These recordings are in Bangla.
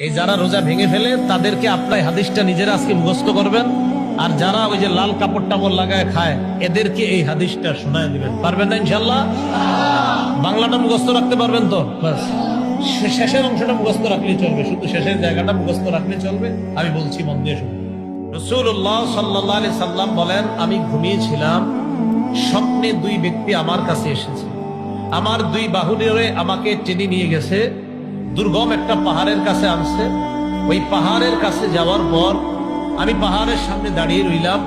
এই যারা রোজা ভেঙে ফেলে তাদেরকে আপনার হাদিসটা নিজেরা আজকে মুখস্থ করবেন, আর যারা ওই যে লাল কাপড় টাপড় লাগায় খায় এদেরকে এই হাদিসটা শোনায় দিবেন। পারবেন না ইনশাল্লাহ? বাংলাটা মুখস্থ রাখতে পারবেন তো? বাস শেষের অংশটা মুখস্থ রাখলেই চলবে, শুধু শেষের জায়গাটা মুখস্থ রাখলেই চলবে। আমি বলছি মন দিয়ে শুনুন। রাসূলুল্লাহ সাল্লাল্লাহু আলাইহি সাল্লাম বলেন, আমি ঘুমিয়েছিলাম, স্বপ্নে দুই ব্যক্তি আমার কাছে এসেছে, আমার দুই বাহু ধরে আমাকে টেনে নিয়ে গেছে, দুর্গম একটা পাহাড়ের কাছে আনছে। ওই পাহাড়ের কাছে যাওয়ার পর আমি পাহাড়ের সামনে দাঁড়িয়ে রইলাম।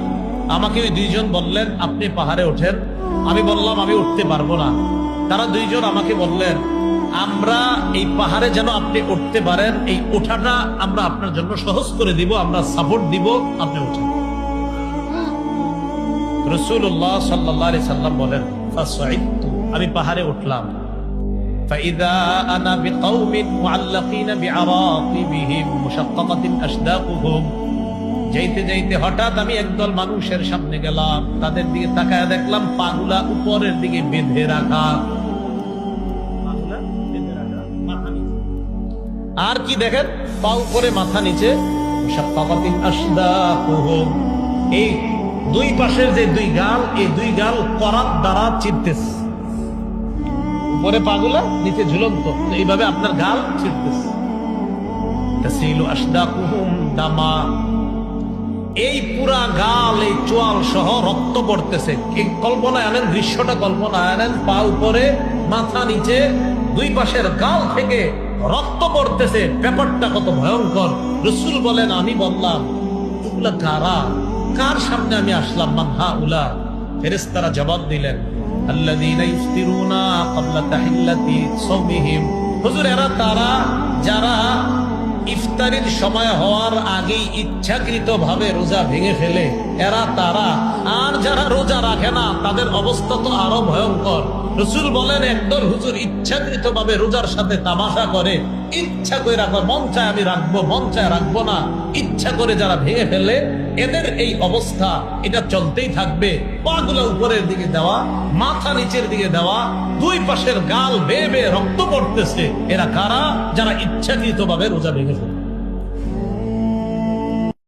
আমাকে ওই দুইজন বললেন, আপনি পাহাড়ে ওঠেন। আমি বললাম, আমি উঠতে পারবো না। তারা দুইজন আমাকে বললেন, আমরা এই পাহাড়ে যেন আপনি উঠতে পারেন, এই ওঠাটা আমরা আপনার জন্য সহজ করে দিব, আমরা সাপোর্ট দিব, আপনি উঠেন। রাসূলুল্লাহ সাল্লাল্লাহু আলাইহি সাল্লাম বলেন, ফাসাইদতু, আমি পাহাড়ে উঠলাম। فإذا أنا بقوم معلقين بعراقبهم مشققة أشداقهم, যাইতে যাইতে হঠাৎ আমি একদল মানুষের সামনে গেলাম, তাদের দিকে তাকায় দেখলাম পাগুলা উপরের দিকে বেঁধে রাখা। আর কি দেখেন? পা উপরে মাথা নিচে। মুশাক্কাকাতিন আশদাকুহুম, এই দুই পাশের যে দুই গাল, এই দুই গাল করাত দ্বারা চিরতেছে। উপরে পাগুলা, নিচে ঝুলন্ত, এইভাবে আপনার গাল ছিঁড়তেছে। তাসিলু আশদাকুহুম দামা, এই পুরা গাল, এই চোয়াল সহ রক্ত পড়তেছে। কল্পনায় আনেন, দৃশ্যটা কল্পনায় আনেন, পা উপরে মাথা নিচে, দুই পাশের গাল থেকে রক্ত পড়তেছে। ব্যাপারটা কত ভয়ঙ্কর। রাসূল বলেন, আমি বললাম, এগুলা কারা? কার সামনে আমি আসলাম? মান হাউলা? ফেরেশতারা জবাব দিলেন, আল্লাযীনা ইফতিরুনা ক্বাবলা তাহিল্লাতি সাওমিহিম, হুজুর এরা তারা যারা ইফতারির সময় হওয়ার আগেই ইচ্ছাকৃতভাবে রোজা ভেঙে ফেলে, এরা তারা। আর যারা রোজা রাখে না তাদের অবস্থা তো আরো ভয়ঙ্কর। রাসূল বলেন, একদল হুজুর ইচ্ছাকৃতভাবে রোজার সাথে তামাশা করে, ইচ্ছা করে রাখো, মন চায় আমি রাখবো, মন চায় রাখবো না, ইচ্ছা করে যারা ভেঙে ফেলে, এদের এই অবস্থা এটা চলতেই থাকবে। পাগুলো উপরের দিকে দেওয়া, মাথা নিচের দিকে দেওয়া, দুই পাশের গাল বেয়ে বেয়ে রক্ত পড়তেছে। এরা কারা? যারা ইচ্ছাকৃতভাবে রোজা ভেঙে ফেলে।